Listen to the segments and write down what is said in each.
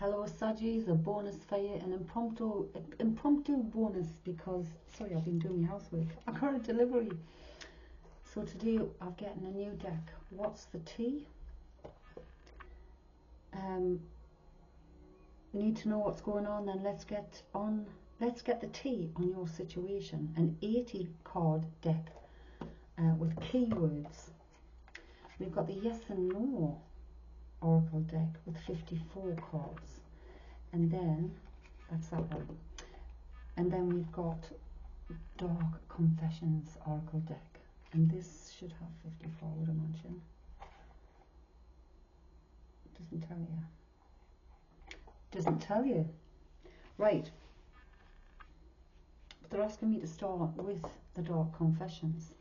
Hello Sajis, a bonus for you, an impromptu bonus because, sorry, I've been doing my housework. I got a delivery. So today I'm getting a new deck. What's the tea? Need to know what's going on, then let's get the tea on your situation. An 80 card deck with keywords. We've got the yes and no oracle deck with 54 cards, and then that's that one, and then we've got Dark Confessions oracle deck, and this should have 54, I would imagine. Doesn't tell you. Right, but they're asking me to start with the Dark Confessions.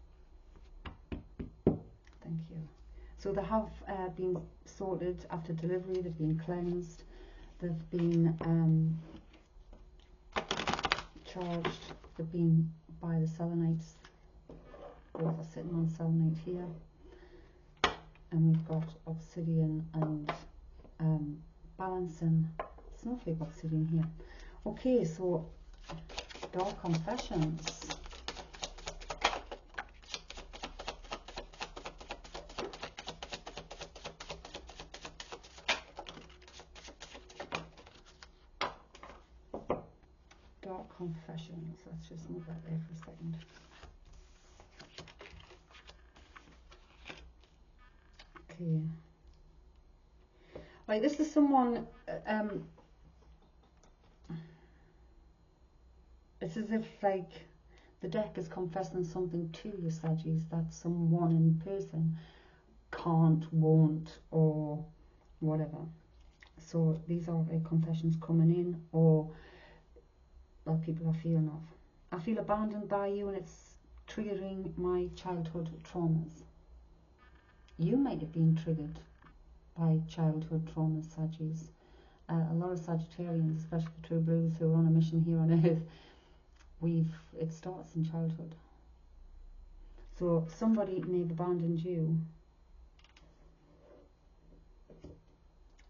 Thank you. So they have been sorted after delivery, they've been cleansed, they've been charged, they've been by the selenites. Both are sitting on selenite here. And we've got obsidian and balancing snowflake obsidian here. Okay, so Dark Confessions. Dark Confessions. Let's just move that there for a second. Okay. Right, this is someone, it's as if like the deck is confessing something to you, Saggies, that someone in person can't, won't, or whatever. So these are confessions coming in, or that people are feeling of. I feel abandoned by you and it's triggering my childhood traumas. You might have been triggered by childhood traumas, Saggies. A lot of Sagittarians, especially the True Blues who are on a mission here on Earth, it starts in childhood. So somebody may have abandoned you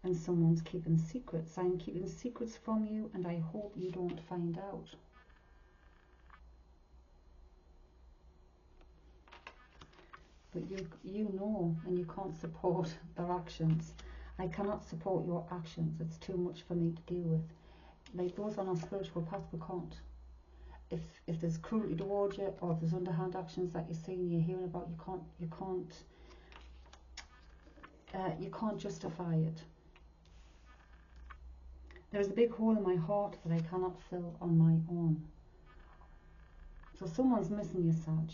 and someone's keeping secrets. I'm keeping secrets from you and I hope you don't find out. But you know, and you can't support their actions. I cannot support your actions. It's too much for me to deal with. Like those on our spiritual path, we can't. If there's cruelty towards you, or if there's underhand actions that you're seeing, you're hearing about, you can't justify it. There is a big hole in my heart that I cannot fill on my own. So someone's missing you, Sag.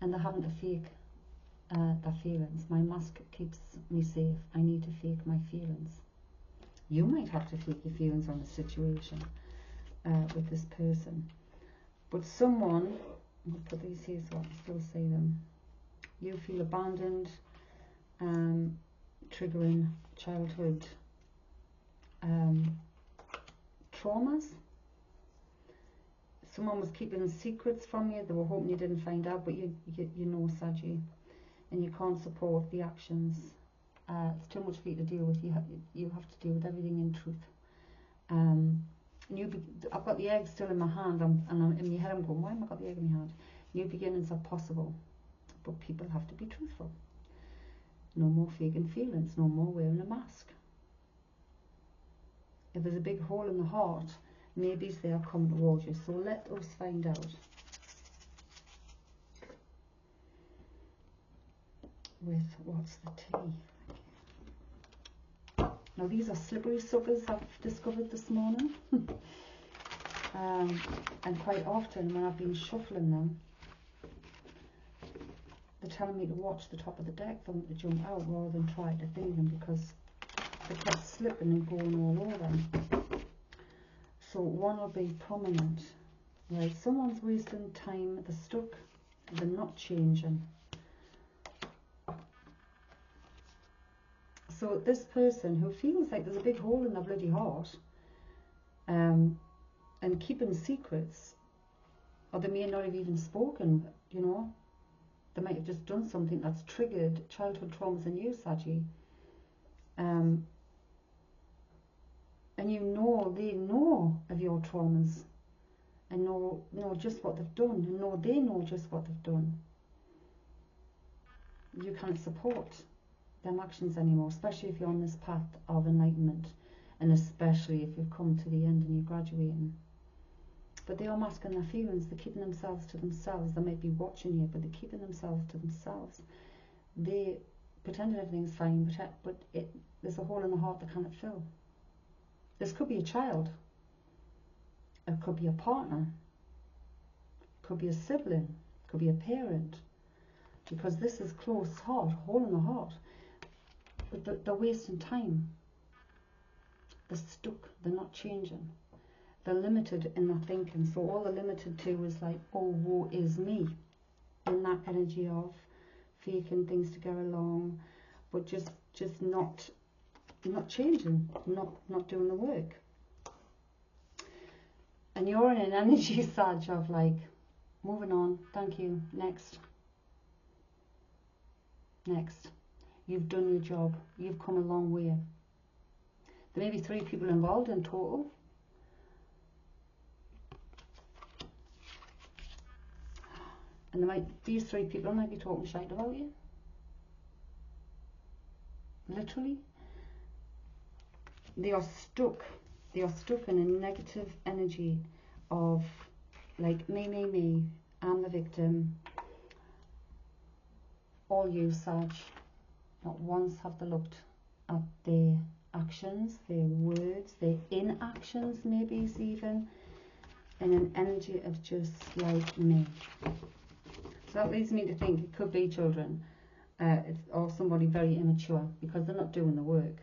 And they're having to fake their feelings. My mask keeps me safe. I need to fake my feelings. You might have to fake your feelings on a situation with this person. But someone, I'm going to put these here so I can still see them. You feel abandoned, triggering childhood traumas. Someone was keeping secrets from you. They were hoping you didn't find out, but you know, Saggy, and you can't support the actions. It's too much for you to deal with. You have to deal with everything in truth. I've got the egg still in my hand, and I'm in my head. I'm going, why have I got the egg in my hand? New beginnings are possible, but people have to be truthful. No more faking feelings. No more wearing a mask. If there's a big hole in the heart, maybe they are coming towards you. So let us find out. With what's the tea? Now these are slippery suckers I've discovered this morning. And quite often when I've been shuffling them, they're telling me to watch the top of the deck for them to jump out rather than try to think them, because they kept slipping and going all over. So one will be prominent. Right, someone's wasting time, they're stuck, they're not changing. So this person who feels like there's a big hole in their bloody heart, and keeping secrets, or they may not have even spoken, you know, they might have just done something that's triggered childhood traumas in you, Saji. And you know, they know of your traumas and know just what they've done, and know they know just what they've done. You can't support them actions anymore, especially if you're on this path of enlightenment, and especially if you've come to the end and you're graduating. But they are masking their feelings, they're keeping themselves to themselves. They might be watching you, but they're keeping themselves to themselves. They pretend everything's fine, but there's a hole in the heart they cannot fill. This could be a child, it could be a partner, it could be a sibling, it could be a parent, because this is close heart, hole in the heart. But they're wasting time. They're stuck, they're not changing. They're limited in their thinking, so all they're limited to is like, oh, woe is me, in that energy of faking things to get along, but just not changing, not doing the work. And you're in an energy surge of like, moving on, thank you, next. You've done your job, you've come a long way. There may be 3 people involved in total. And these 3 people might be talking shite about you. Literally. They are stuck in a negative energy of like, me, I'm the victim. All you, Sag. Not once have they looked at their actions, their words, their inactions, maybe even, in an energy of just like me. So that leads me to think it could be children, or somebody very immature, because they're not doing the work.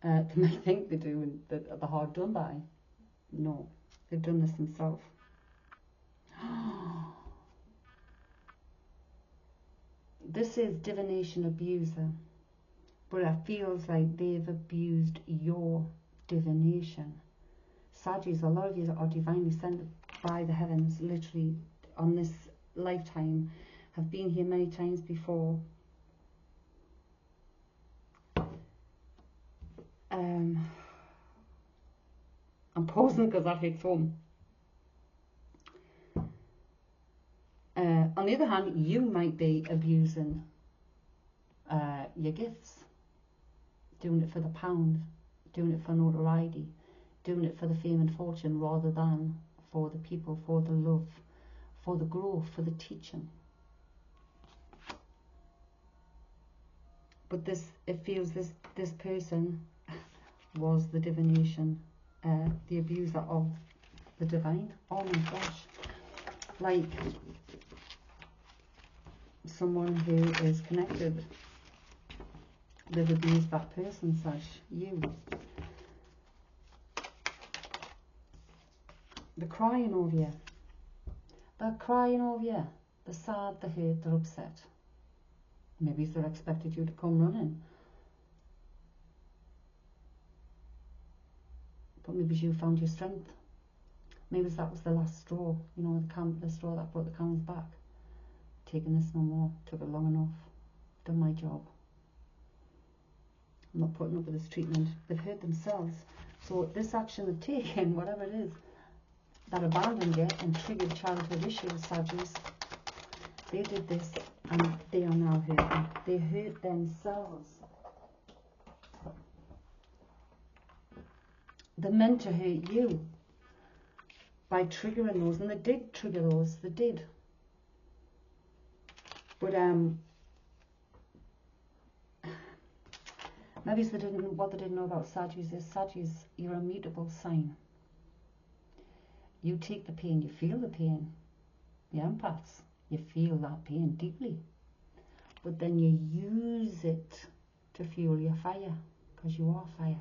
They might think they're doing the hard done by. No, they've done this themselves. This is divination abuser, but it feels like they've abused your divination. Saggies, a lot of you are divinely sent by the heavens, literally on this lifetime, have been here many times before. I'm pausing because that hits home. On the other hand, you might be abusing your gifts, doing it for the pound, doing it for notoriety, doing it for the fame and fortune, rather than for the people, for the love, for the growth, for the teaching. But it feels this person was the divination, the abuser of the divine. Oh my gosh. Like someone who is connected, they've abused that person, such you. They're crying over you. They're crying over you. They're sad, they're hurt, they're upset. Maybe they're expected you to come running. But maybe you found your strength. Maybe that was the last straw, you know, the straw that brought the camel's back. Taking this no more, took it long enough, done my job. I'm not putting up with this treatment. They've hurt themselves. So this action they've taken, whatever it is, that abandoned you and triggered childhood issues, Saggies, they did this and they are now hurting. They hurt themselves. They're meant to hurt you by triggering those, and they did trigger those, they did. But maybe what they didn't know about Saggies is Saggies, you're a mutable sign. You take the pain, you feel the pain. The empaths, you feel that pain deeply. But then you use it to fuel your fire, because you are fire.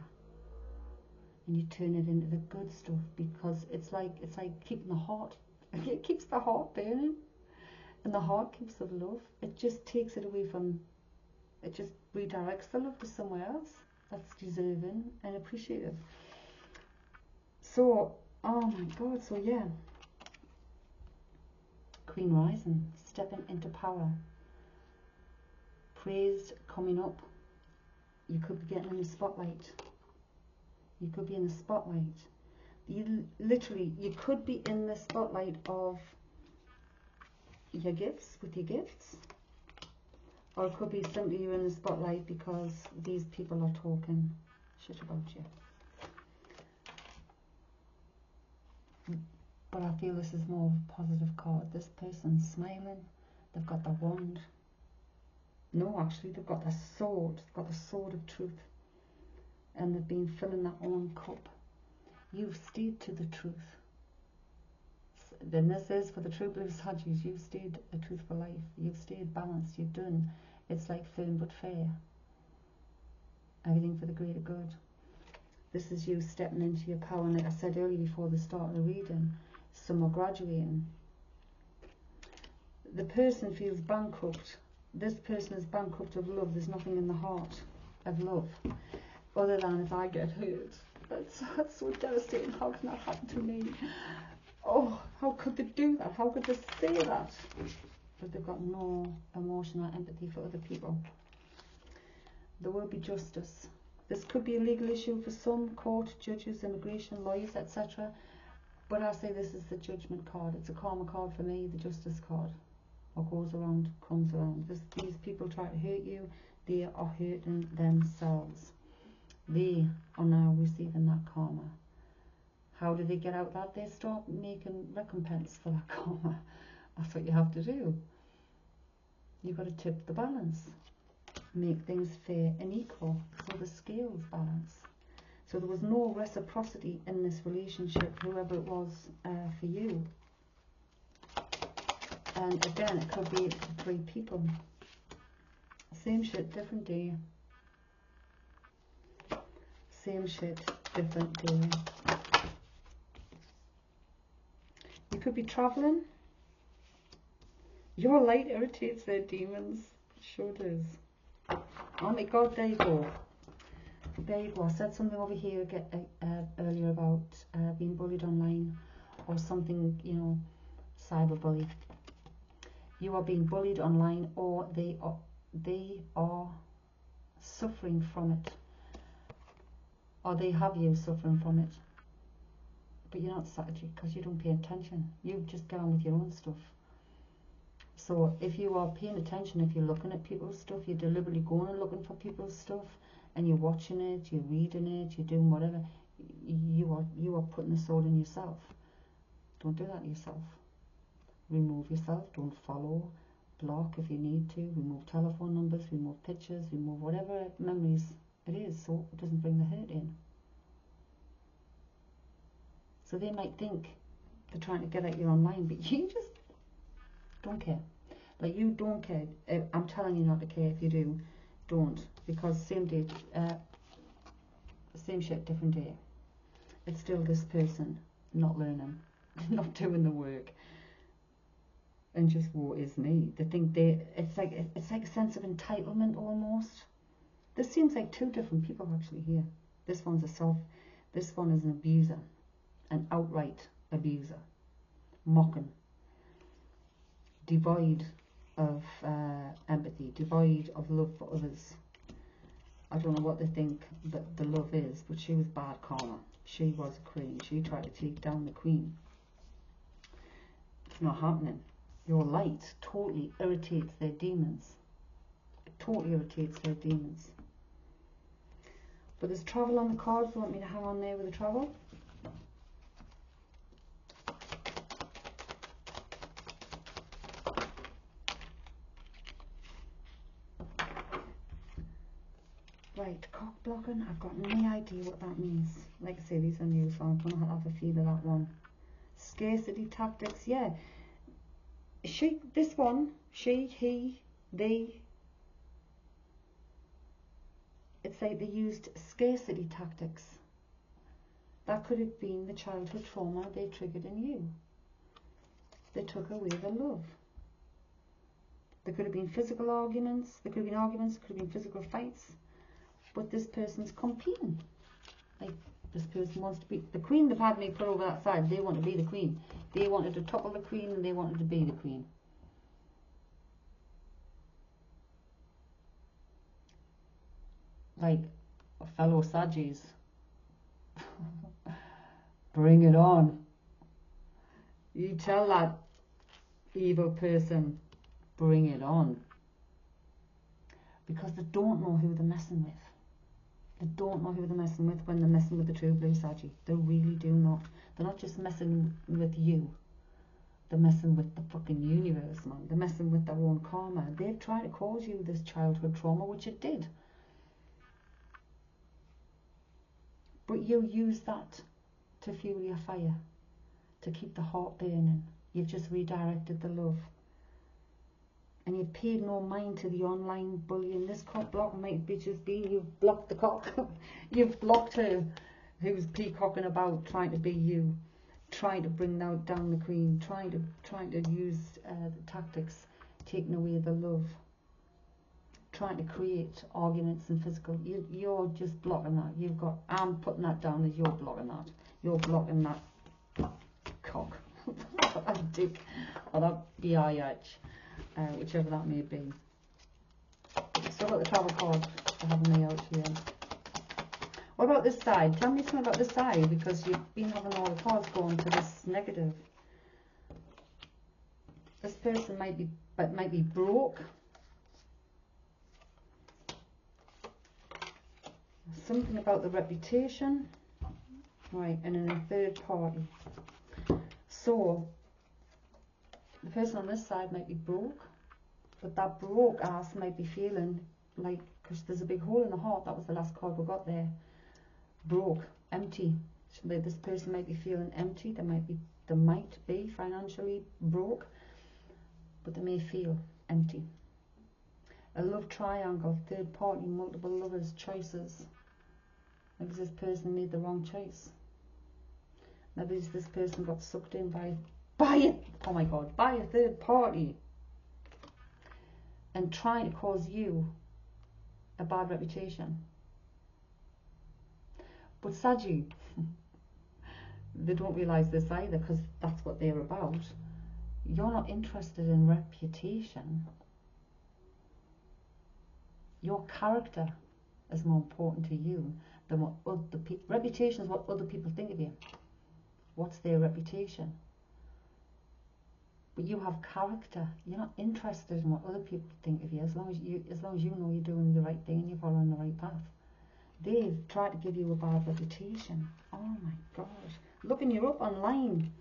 And you turn it into the good stuff, because it's like keeping the heart, it keeps the heart burning. And the heart keeps the love. It just takes it away from, it just redirects the love to somewhere else that's deserving and appreciative. So, oh my God, so yeah. Queen rising, stepping into power. Praised, coming up. You could be getting in the spotlight. You could be in the spotlight. You literally, you could be in the spotlight of your gifts, with your gifts, or it could be simply you're in the spotlight because these people are talking shit about you. But I feel this is more of a positive card. This person's smiling, they've got the wand. No, actually, they've got the sword. They've got the sword of truth. And they've been filling their own cup. You've stayed to the truth. Then this is for the true blue Saggies. You've stayed a truthful life. You've stayed balanced. You've done. It's like firm but fair. Everything for the greater good. This is you stepping into your power. And like I said earlier before the start of the reading, some are graduating. The person feels bankrupt. This person is bankrupt of love. There's nothing in the heart of love other than if I get hurt. That's so devastating. How can that happen to me? Oh, how could they do that? How could they say that? But they've got no emotional empathy for other people. There will be justice. This could be a legal issue for some, court, judges, immigration, lawyers, etc. But I say this is the judgment card. It's a karma card for me, the justice card. What goes around comes around. These people try to hurt you. They are hurting themselves. They are now receiving that karma. How do they get out that? They start making recompense for that karma. That's what you have to do. You've got to tip the balance. Make things fair and equal so the scales balance. So there was no reciprocity in this relationship, whoever it was for you. And again, it could be 3 people. Same shit, different day. Same shit, different day. You could be travelling. Your light irritates their demons. Sure does. Oh my God, there you go. There you go. I said something over here earlier about being bullied online or something, you know, cyberbully. You are being bullied online, or they are suffering from it, or they have you suffering from it. But you're not strategic because you don't pay attention. You just get on with your own stuff. So if you are paying attention, if you're looking at people's stuff, you're deliberately going and looking for people's stuff, and you're watching it, you're reading it, you're doing whatever, you are putting the sword in yourself. Don't do that to yourself. Remove yourself. Don't follow. Block if you need to. Remove telephone numbers, remove pictures, remove whatever memories it is, so it doesn't bring the hurt in. So they might think they're trying to get at you online, but you just don't care. Like, you don't care. I'm telling you not to care. If you do, don't. Because same day, same shit, different day. It's still this person not learning, not doing the work, and just woe is me. They think it's like a sense of entitlement almost. This seems like 2 different people actually here. This one's this one is an abuser, an outright abuser, mocking, devoid of empathy, devoid of love for others. I don't know what they think that the love is, but she was bad karma. She was a queen. She tried to take down the queen. It's not happening. Your light totally irritates their demons. It totally irritates their demons. But there's travel on the cards. Do you want me to hang on there with the travel? Right, cock blocking. I've got no idea what that means. Like I say, these are new, so I'm going to have a feel of that one. Scarcity tactics, yeah. This one, she, he, they. It's like they used scarcity tactics. That could have been the childhood trauma they triggered in you. They took away the love. There could have been physical arguments. There could have been arguments. There could have been physical fights. But this person's competing. Like, this person wants to be the queen. They've had me put over that side. They want to be the queen. They wanted to topple the queen, and they wanted to be the queen. Like fellow Saggies, Bring it on. You tell that evil person, bring it on. Because they don't know who they're messing with. They don't know who they're messing with when they're messing with the true blue Saggy. They really do not. They're not just messing with you. They're messing with the fucking universe, man. They're messing with their own karma. They've tried to cause you this childhood trauma, which it did. But you use that to fuel your fire, to keep the heart burning. You've just redirected the love. And you've paid no mind to the online bullying. This cock block might be just being, you've blocked the cock. You've blocked her who's peacocking about, trying to be you, trying to bring down the queen, trying to use the tactics, taking away the love, trying to create arguments and physical. You're just blocking that. You've got, I'm putting that down as you're blocking that. You're blocking that cock, that dick, or that BIH, whichever that may be. So I've got the travel card I have me out here. What about this side? Tell me something about this side, because you've been having all the cards going to this negative. This person might be broke. Something about the reputation. Right, and then a third party. So, the person on this side might be broke, but that broke ass might be feeling like, because there's a big hole in the heart, that was the last card we got there. Broke, empty. So this person might be feeling empty. They might be financially broke, but they may feel empty. A love triangle, third party, multiple lovers, choices. Maybe this person made the wrong choice. Maybe this person got sucked in by a third party and trying to cause you a bad reputation. But Saggy, they don't realise this either, because that's what they're about. You're not interested in reputation. Your character is more important to you than what other people. Reputation is what other people think of you. What's their reputation? But you have character. You're not interested in what other people think of you, as long as you know you're doing the right thing and you're following the right path. They've tried to give you a bad reputation. Oh my gosh. Looking you up online,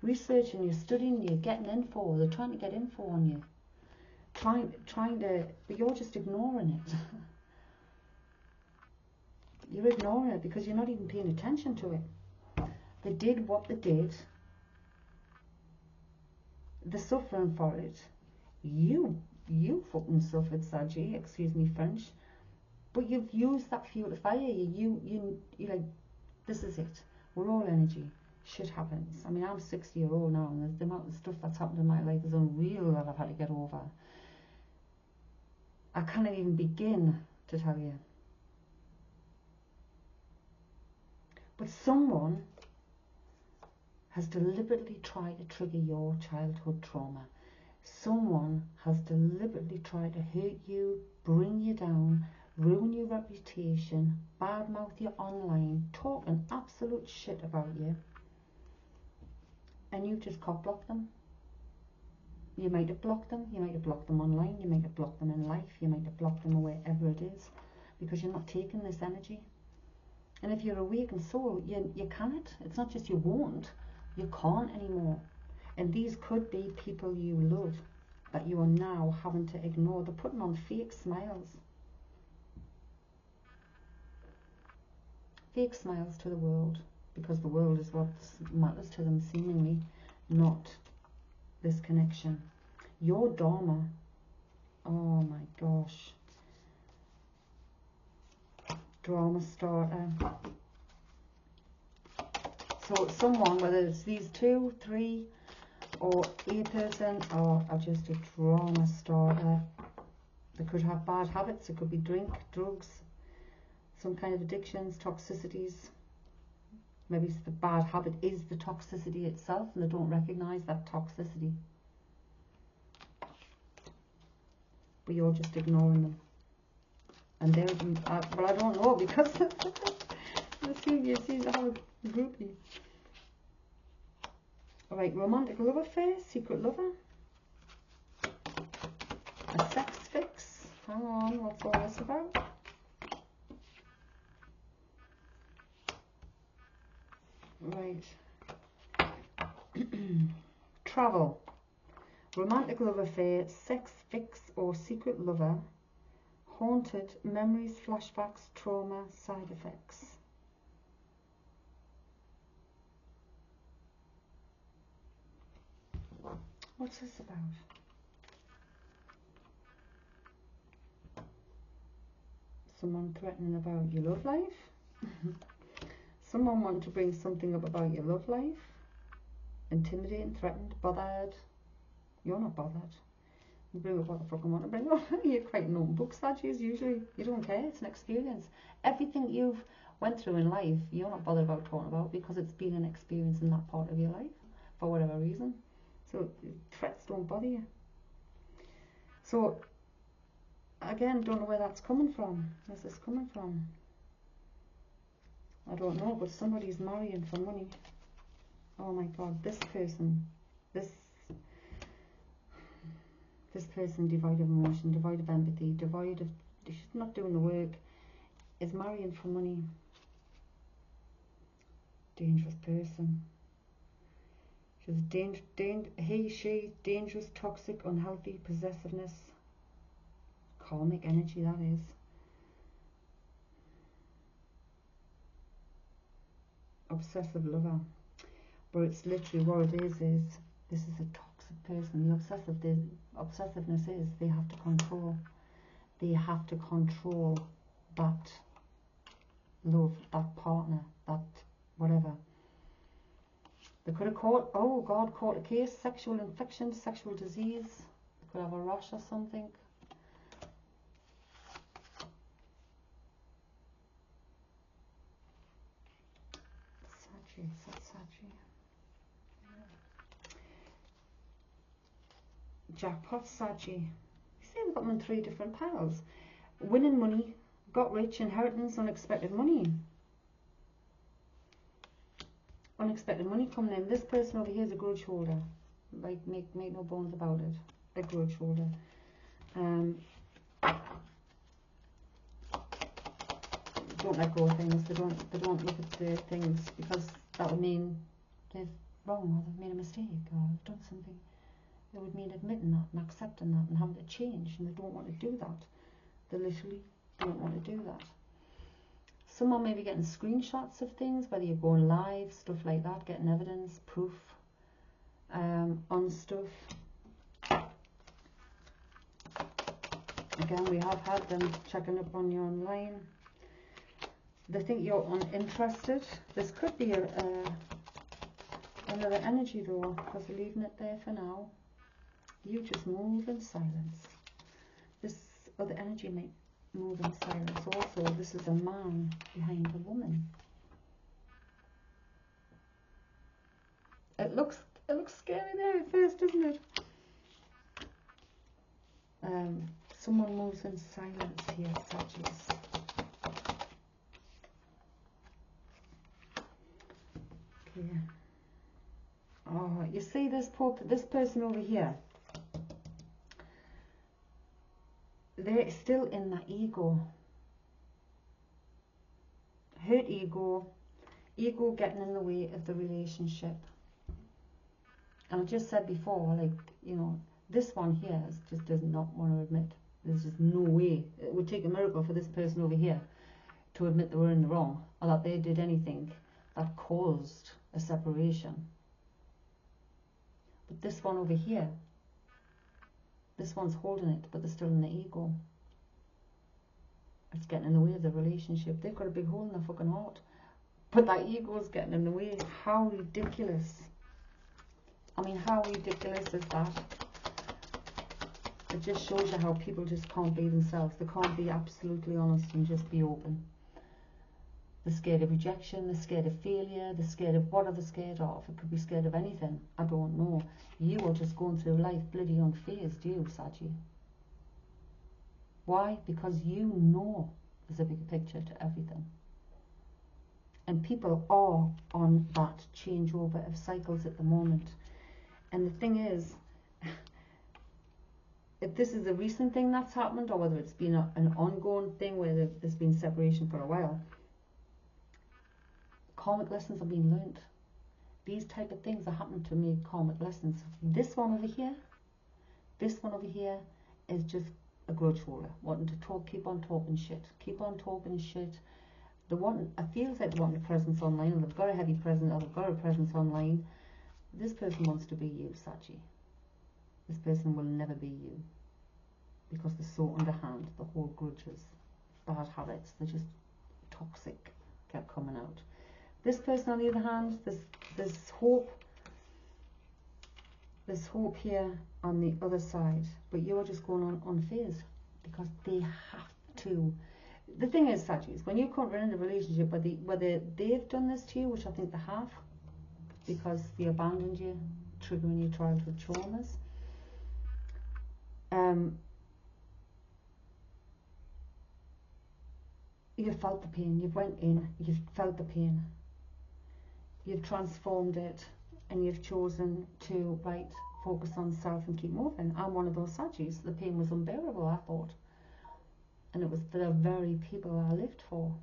researching you, studying you, getting info. They're trying to get info on you. Trying to, but you're just ignoring it. You're ignoring it because you're not even paying attention to it. They did what they did. They're suffering for it. You fucking suffered, Saggy, excuse me French. But you've used that fuel to fire you. You like, this is it. We're all energy. Shit happens. I mean, I'm 60-year-old now, and the amount of stuff that's happened in my life is unreal that I've had to get over. I can't even begin to tell you. But someone has deliberately tried to trigger your childhood trauma. Someone has deliberately tried to hurt you, bring you down, ruin your reputation, badmouth you online, talking absolute shit about you, and you just cock block them. You might have blocked them, you might have blocked them online, you might have blocked them in life, you might have blocked them wherever it is, because you're not taking this energy. And if you're awakened soul, you can't. It's not just you won't, you can't anymore. And these could be people you love that you are now having to ignore. They're putting on fake smiles. Fake smiles to the world, because the world is what matters to them seemingly, not this connection. Your Dharma, oh my gosh, drama starter. So someone, whether it's these 2, 3, or a person, or just a drama starter. They could have bad habits. It could be drink, drugs, some kind of addictions, toxicities. Maybe the bad habit is the toxicity itself, and they don't recognize that toxicity. But you're just ignoring them. And they're, well, I don't know, because you see how Right, romantic love affair, secret lover, a sex fix. Hang on, what's all this about? Right. Travel, romantic love affair, sex fix or secret lover, haunted, memories, flashbacks, trauma, side effects. What's this about? Someone threatening about your love life? Someone wanting to bring something up about your love life? Intimidating, threatened, bothered? You're not bothered. You bring up what the fuck I want to bring up. You're quite an open book, Sagittarius, usually. You don't care, it's an experience. Everything you've went through in life, you're not bothered about talking about because it's been an experience in that part of your life, for whatever reason. So threats don't bother you. So, again, don't know where that's coming from. Where's this coming from? I don't know, but somebody's marrying for money. Oh my God, this person, this person devoid of emotion, devoid of empathy, devoid of, she's not doing the work, is marrying for money. Dangerous person. She's she, dangerous, toxic, unhealthy, possessiveness, karmic energy, that is. Obsessive lover. But it's literally what it is this is a toxic person. The obsessiveness is they have to control. They have to control that love, that partner, that whatever. They could have caught, oh God, caught a case, sexual infection, sexual disease. They could have a rash or something. Saggy. Jackpot Saggy. You see, we've got them in 3 different piles. Winning money, got rich, inheritance, unexpected money. Unexpected money coming in. This person over here is a grudge holder. Like, make no bones about it. A grudge holder. Don't let go of things. They don't look at the things because that would mean they've wrong or they've made a mistake or they've done something. It would mean admitting that and accepting that and having to change, and they don't want to do that. They literally don't want to do that. Someone may be getting screenshots of things, whether you're going live, stuff like that, getting evidence, proof on stuff. Again, we have had them checking up on you online. They think you're uninterested. This could be another energy though, because we're leaving it there for now. You just move in silence. This other energy might move in silence also. This is a man behind a woman. It looks scary there at first, doesn't it? Someone moves in silence here, Sagittarius. Okay. Oh, you see this person over here? They're still in that ego. Hurt ego getting in the way of the relationship. And I just said before, like, you know, this one here just does not want to admit. There's just no way. It would take a miracle for this person over here to admit they were in the wrong or that they did anything that caused a separation. But this one over here, this one's holding it, but they're still in the ego. It's getting in the way of the relationship. They've got a big hole in their fucking heart, but that ego's getting in the way. How ridiculous. I mean, how ridiculous is that? It just shows you how people just can't be themselves. They can't be absolutely honest and just be open. They're scared of rejection, they're scared of failure, they're scared of what are they scared of? It could be scared of anything. I don't know. You are just going through life bloody unfazed, you, Saggy. Why? Because you know there's a bigger picture to everything. And people are on that changeover of cycles at the moment. And the thing is, if this is a recent thing that's happened, or whether it's been an ongoing thing where there's been separation for a while, karmic lessons are being learnt. These type of things are happening to me, karmic lessons. This one over here is just a grudge holder, wanting to talk, keep on talking shit. I feel like they want a presence online, or they've got a heavy presence, or they've got a presence online. This person wants to be you, Saji. This person will never be you, because they're so underhand. The whole grudges, bad habits, they're just toxic, kept coming out. This person, on the other hand, there's hope. There's hope here on the other side, but you're just going on unfazed, because they have to. The thing is, Sagittarius, when you come in a relationship, whether they've done this to you, which I think they have, because they abandoned you, triggering your childhood traumas, you've felt the pain, you've went in, you've felt the pain, you've transformed it, and you've chosen to, focus on self and keep moving. I'm one of those Sagittarius. The pain was unbearable, I thought. And it was the very people I lived for.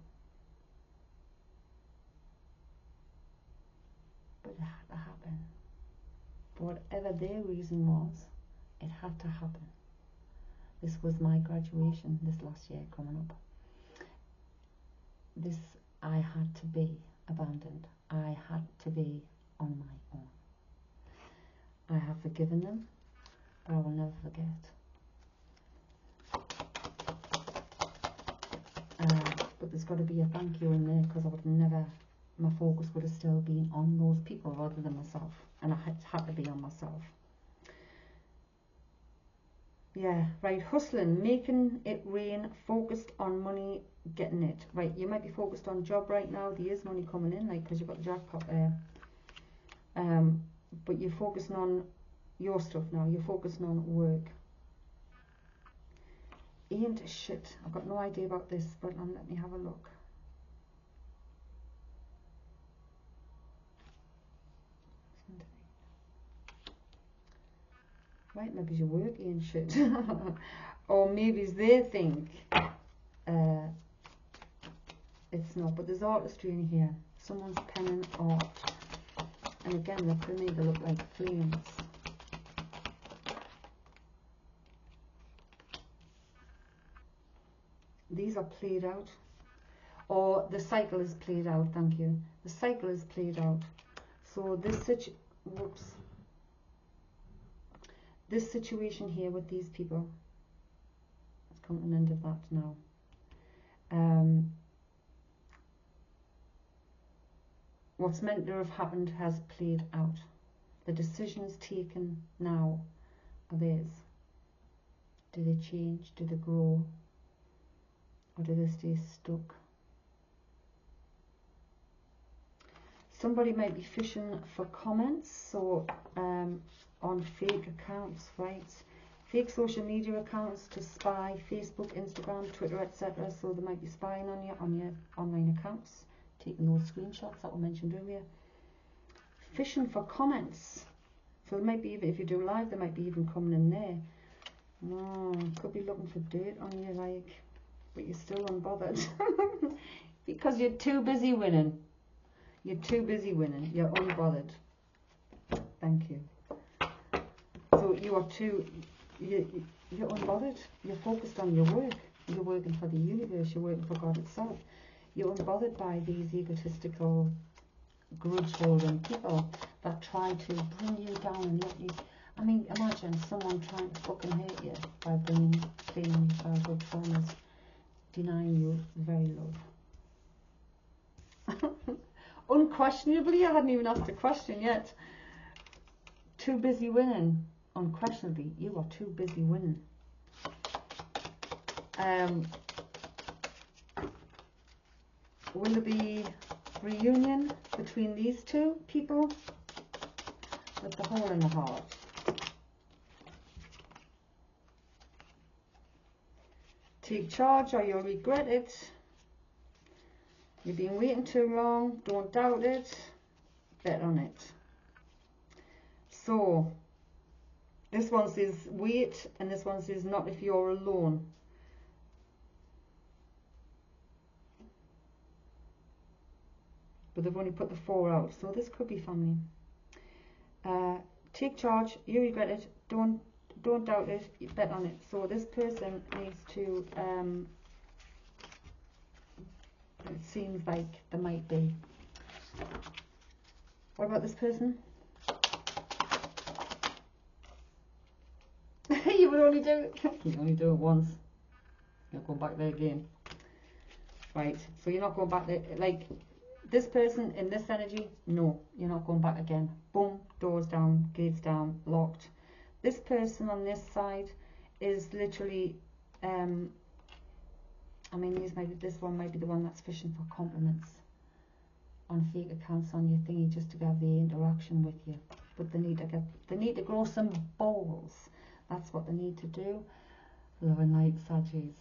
But it had to happen. For whatever their reason was, it had to happen. This was my graduation this last year coming up. This, I had to be abandoned. I had to be on my own. I have forgiven them, but I will never forget. But there's got to be a thank you in there, because I would never, my focus would have still been on those people rather than myself, and I had to be on myself. Yeah, right, hustling, making it rain, focused on money, getting it. Right, you might be focused on job right now, there is money coming in, because you've got the jackpot there. But you're focusing on your stuff now, you're focusing on work. Ain't shit, I've got no idea about this, but let me have a look. Right, maybe your work ain't shit. Or maybe they think it's not, but there's artistry in here. Someone's penning art. And again, for me, they look like flames. These are played out. Or the cycle is played out, thank you. The cycle is played out. So this situation here with these people, let's come to an end of that now. What's meant to have happened has played out. The decisions taken now are theirs. Do they change? Do they grow? Or do they stay stuck? Somebody might be fishing for comments, so on fake accounts, right? Fake social media accounts to spy, Facebook, Instagram, Twitter, etc. So they might be spying on your online accounts, taking those screenshots that were mentioned earlier. Fishing for comments. So they might be, even if you do live, they might be even coming in there. No, could be looking for dirt on you, but you're still unbothered. Because you're too busy winning. You're too busy winning. You're unbothered. Thank you. So you're unbothered. You're focused on your work. You're working for the universe. You're working for God itself. You're unbothered by these egotistical, grudge-holding people that try to bring you down and let you. I mean, imagine someone trying to fucking hurt you by bringing your childhood traumas, denying you the very love. Unquestionably, I hadn't even asked a question yet. Too busy winning. Unquestionably, you are too busy winning. Will there be reunion between these two people? With the hole in the heart. Take charge or you'll regret it. You've been waiting too long. Don't doubt it. Bet on it. So this one says wait, and this one says not if you're alone. But they've only put the 4 out, so this could be family. Take charge, you regret it, don't doubt it, you bet on it. So this person needs to, it seems like there might be. What about this person? You would only do it, you only do it once. You're going back there again. Right, so you're not going back there, like, this person in this energy, no, you're not going back again. Boom, doors down, gates down, locked. This person on this side is literally, I mean, this one might be the one that's fishing for compliments on fake accounts on your thingy just to have the interaction with you. But they need to grow some balls. That's what they need to do. Love and light, Saggies.